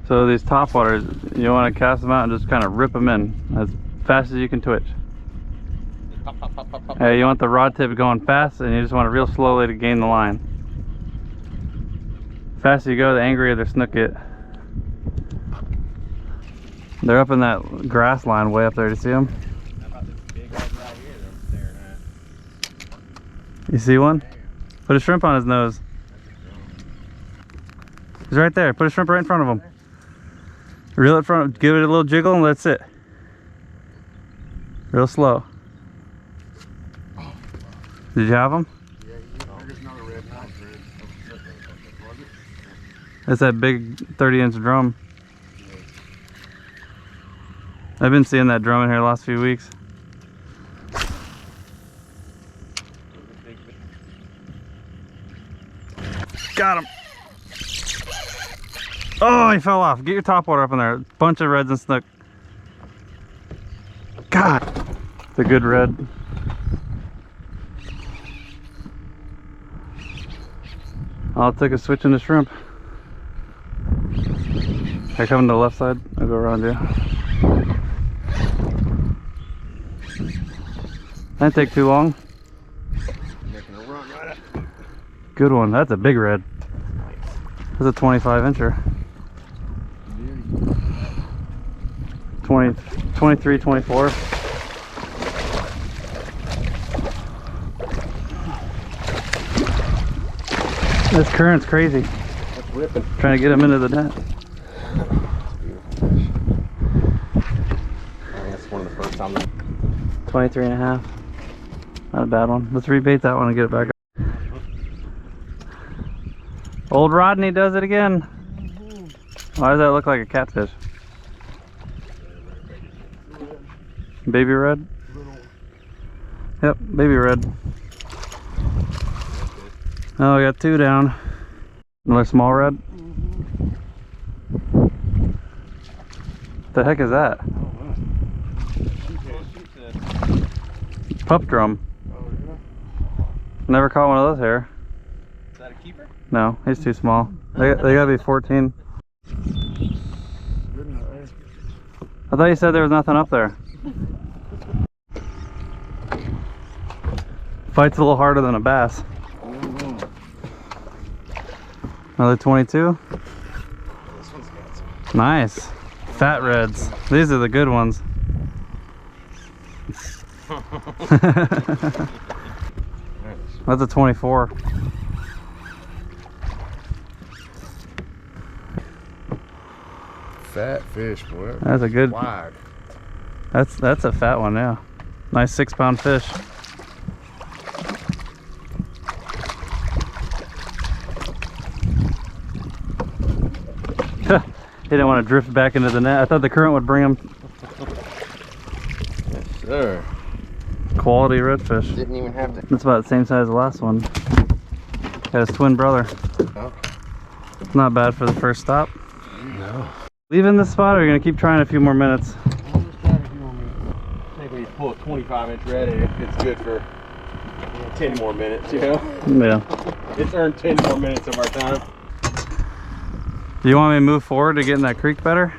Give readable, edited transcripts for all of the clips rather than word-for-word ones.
So these topwaters, you want to cast them out and just kind of rip them in as fast as you can twitch. Pop, pop, pop, pop, pop. Hey, you want the rod tip going fast, and you just want it real slowly to gain the line. The faster you go, the angrier their snook get. They're up in that grass line way up there. Do you see them? How about this big one right here that I'm staring at? You see one? Put a shrimp on his nose. He's right there. Put a shrimp right in front of him. Reel it from, give it a little jiggle, and that's it. Real slow. Did you have him? Yeah, there's another red. It's that big 30-inch drum. I've been seeing that drum in here the last few weeks. Got him. Oh, he fell off. Get your topwater up in there. Bunch of reds and snook. God, it's a good red. I'll take a switch in the shrimp. I come to the left side. I'll go around you. Didn't take too long. Making a run right up. Good one. That's a big red. That's a 25-incher. 23, 24. This current's crazy. That's ripping. Trying to get him into the net. That's one of the first times. 23 and a half. Not a bad one. Let's rebait that one and get it back up. Old Rodney does it again. Why does that look like a catfish? Baby red? Yep, baby red. Oh, we got two down. Another small red. What the heck is that? Pup drum. Never caught one of those here. Is that a keeper? No, he's too small. They gotta be 14. I thought you said there was nothing up there. Fight's a little harder than a bass. Another 22. Nice. Fat reds. These are the good ones. That's a 24. Fat fish, boy. That's a good. Wide. That's a fat one, yeah. Nice 6-pound fish. He didn't want to drift back into the net. I thought the current would bring him. Yes, sir. Quality redfish. Didn't even have to. That's about the same size as the last one. Got his twin brother. Oh. Not bad for the first stop. No. Leaving this spot, or are you gonna keep trying a few more minutes? I'll just try a few more minutes. I think when you pull a 25-inch red, it's good for 10 more minutes, you know? Yeah. It's earned 10 more minutes of our time. Do you want me to move forward to get in that creek better?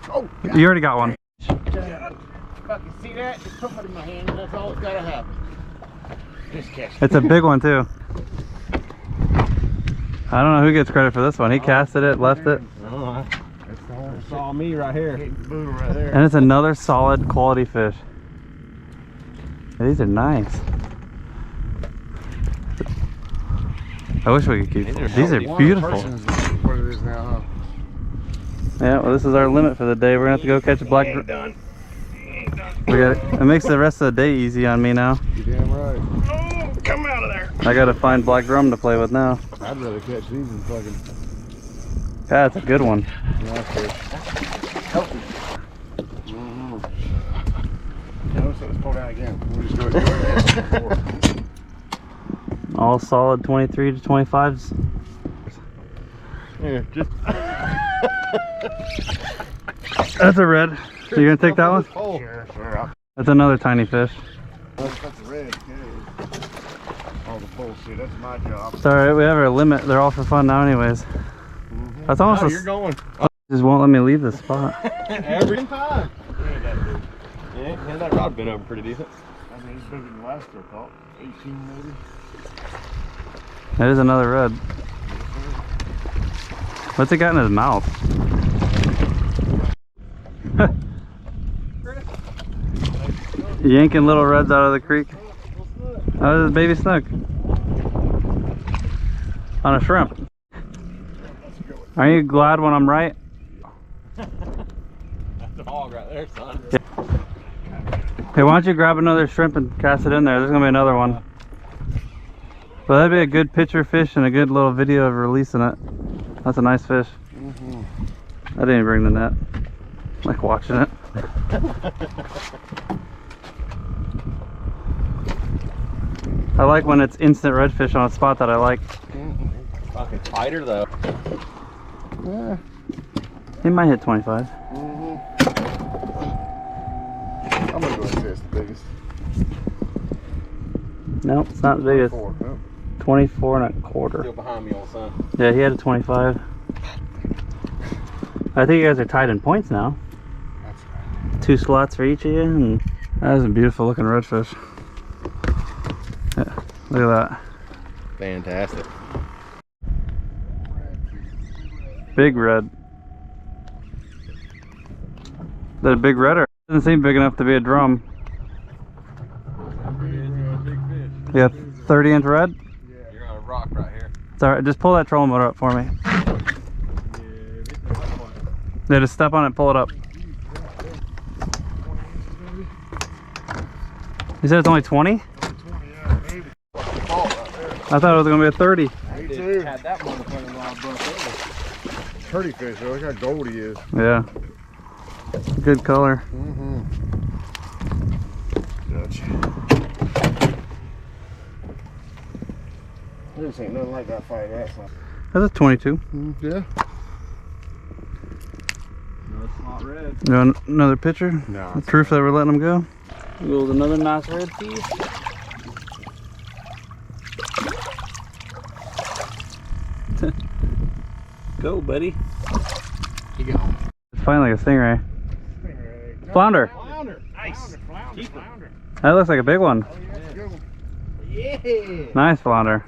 Oh, God. You already got one. Fucking see that? Just put it in my hand. That's all that's gotta happen. Just catch it. It's a big one too. I don't know who gets credit for this one. He casted it, left it. Oh, that's all me right here. Right there. And it's another solid quality fish. These are nice. I wish we could keep them. These are beautiful. What it is now, huh? Yeah, well, this is our limit for the day. We're gonna have to go catch a black. Done. We got it. It makes the rest of the day easy on me now. You're damn right. Oh, come out of there. I gotta find black drum to play with now. I'd rather catch these than fucking. Yeah, it's a good one. Nice fish. Healthy. Yeah, let's pull down again. We'll just do it. All solid 23 to 25s. Yeah, just. That's a red. You gonna take that one? Sure. That's another tiny fish. That's a red. Okay. All the full shit. That's my job. It's alright, we have our limit. They're all for fun now anyways. That's almost Oh, a, you're going. just Just won't let me leave this spot. Every time. Yeah, had that rod been over pretty decent. I mean, it's bigger than last year, I thought. 18 maybe. That is another red. What's it got in his mouth? Yanking little reds out of the creek. Oh, this is baby snook. On a shrimp. Aren't you glad when I'm right? That's a hog right there, son. Yeah. Hey, why don't you grab another shrimp and cast it in there? There's gonna be another one. But that'd be a good picture fish and a good little video of releasing it. That's a nice fish. I didn't even bring the net. I like watching it. I like when it's instant redfish on a spot that I like. Fucking fighter though. Yeah. It might hit 25. I'm gonna go and say it's the biggest. Nope, it's not the biggest. 4, nope. 24 and a quarter. Still behind me, old son. Yeah, he had a 25. I think you guys are tied in points now. That's right. 2 slots for each of you, and that is a beautiful looking redfish. Yeah, look at that. Fantastic. Big red. Is that a big red or doesn't seem big enough to be a drum? Big fish. Yeah, 30-inch red? You're on a rock right here. It's alright, just pull that trolling motor up for me. Yeah, just step on it and pull it up. You said it's only 20? Yeah, maybe. I thought it was gonna be a 30. Me too. Had that motherfucking rod broke over. Pretty fish, though. Look how gold he is. Yeah. Good color. Gotcha. This ain't nothing like that fight. That's That's a 22. yeah. No, it's not red. You want another picture? No. Proof that we're letting them go? Goes another nice red piece. Go, buddy. You go. It's finally a stingray. Flounder. Flounder. Nice. Flounder. That looks like a big one. Oh, yeah, that's a good one. Yeah. Nice flounder.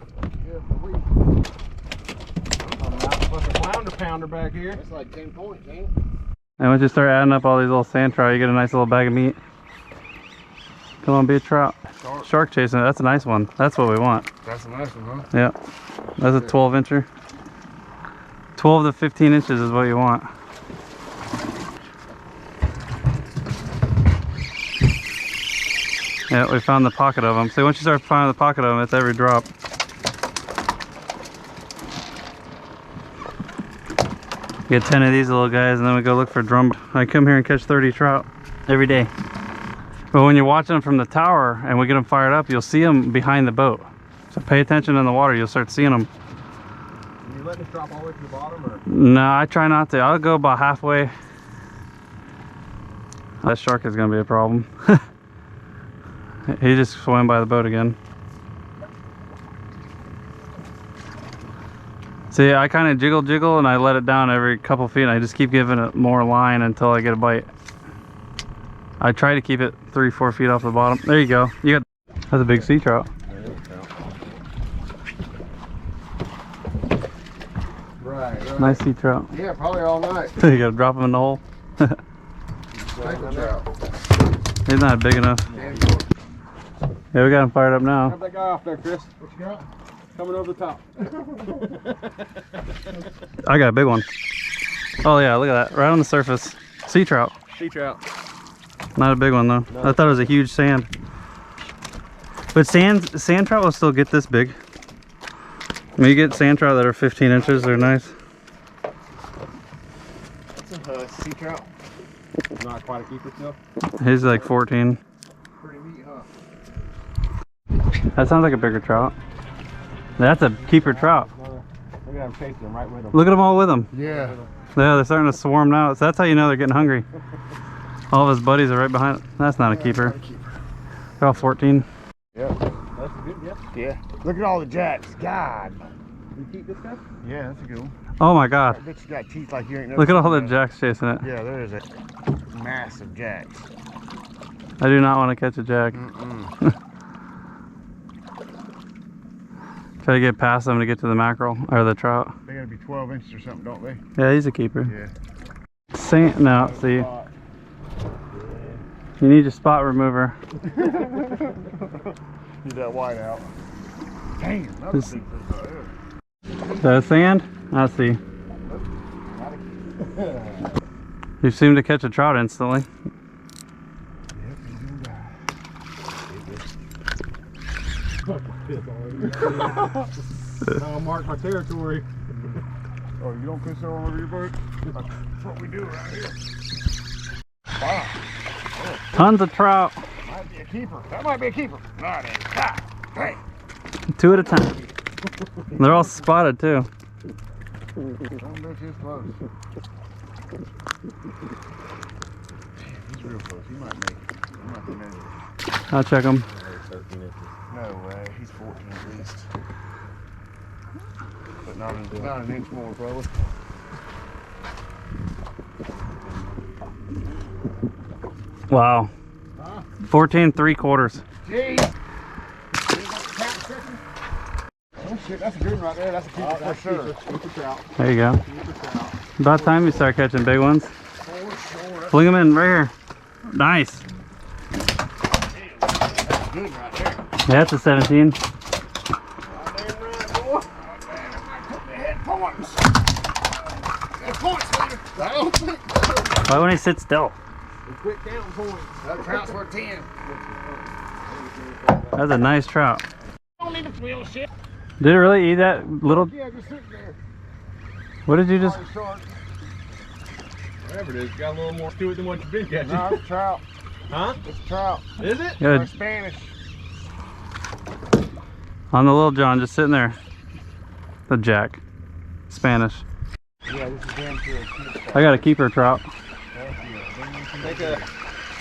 Fucking flounder pounder back here. That's like 10 points, ain't it? And once you start adding up all these little sand trout, you get a nice little bag of meat. Come on, be a trout. Shark chasing it. That's a nice one. That's what we want. That's a nice one, huh? Yeah. That's a 12-incher. 12 to 15 inches is what you want. Yeah, we found the pocket of them. So once you start finding the pocket of them, it's every drop. Get 10 of these little guys and then we go look for drum. I come here and catch 30 trout every day. But when you're watching them from the tower and we get them fired up, you'll see them behind the boat. So pay attention in the water, you'll start seeing them. Are you letting this drop all the way to the bottom or? No, I try not to. I'll go about halfway. That shark is gonna be a problem. He just swam by the boat again. See, I kind of jiggle and I let it down every couple feet and I just keep giving it more line until I get a bite. I try to keep it 3-4 feet off the bottom. There you go. You got, that's a big sea trout. Right. Nice sea trout. Yeah, probably all night. You gotta drop him in the hole. Micro trout. He's not big enough. Yeah, we got him fired up now. Grab that guy off there, Chris. What you got? Coming over the top. I got a big one. Oh yeah, look at that. Right on the surface. Sea trout. Sea trout. Not a big one though. No. I thought it was a huge sand. But sand trout will still get this big. When you get sand trout that are 15 inches, they're nice. That's a sea trout. Not quite a keeper still. He's like 14. Pretty neat, huh? That sounds like a bigger trout. That's a keeper trout. Look at him chasing him right with him. Look at them all with him. Yeah. Yeah, they're starting to swarm now. So that's how you know they're getting hungry. All of his buddies are right behind. That's not a keeper. They're all 14. Yeah. That's a good, yeah. Yeah. Look at all the jacks. God. You keep this guy? Yeah, that's a good one. Oh my god. That bitch got teeth like you ain't never Look at all the seen. jacks chasing it. Yeah, there is a massive jacks. I do not want to catch a jack. Try to get past them to get to the mackerel or the trout. They gotta be 12 inches or something, don't they? Yeah, he's a keeper. Yeah. Saint, no, see. You need your spot remover. Need that white out. Damn, another big fish right there. The sand? I see. You seem to catch a trout instantly. I'll mark my territory. Oh, you don't piss all over your boat? That's what we do around here. Wow. Tons of trout. Might be a keeper. That might be a keeper. No, it ain't. Ah, hey. 2 at a time. They're all spotted too. Some bitch is close. Damn, he's real close. He might make it. He might be measured. I'll check them. 13 inches. No way. He's 14 at least. But not an inch more, probably. Wow. 14 3/4. Gee. Oh shit, that's a good one right there. That's a keeper for sure. Keeper trout. There you go. Keeper trout. About time you start catching big ones. For sure. Fling them in right here. Nice. That's good right there. Yeah, that's a 17. Goddamn right, boy. Oh, man, I might put the head points. Head points, leader. I don't think so. Why won't he sit still? Quick down points. That trout's worth 10. That's a nice trout. Don't need to wheel shit. Did it really eat that little? Yeah, just sit there. What did you just? Shark. Whatever it is, got a little more to it than what you've been catching. No, it's trout. Huh? It's trout. Is it? Good. Or Spanish. On the little John, just sitting there. The jack. Spanish. Yeah, this is damn sure a keeper. I got a keeper trout. Take a...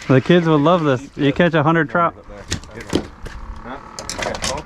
The kids would love this. You catch 100 trout. Huh? Okay, well,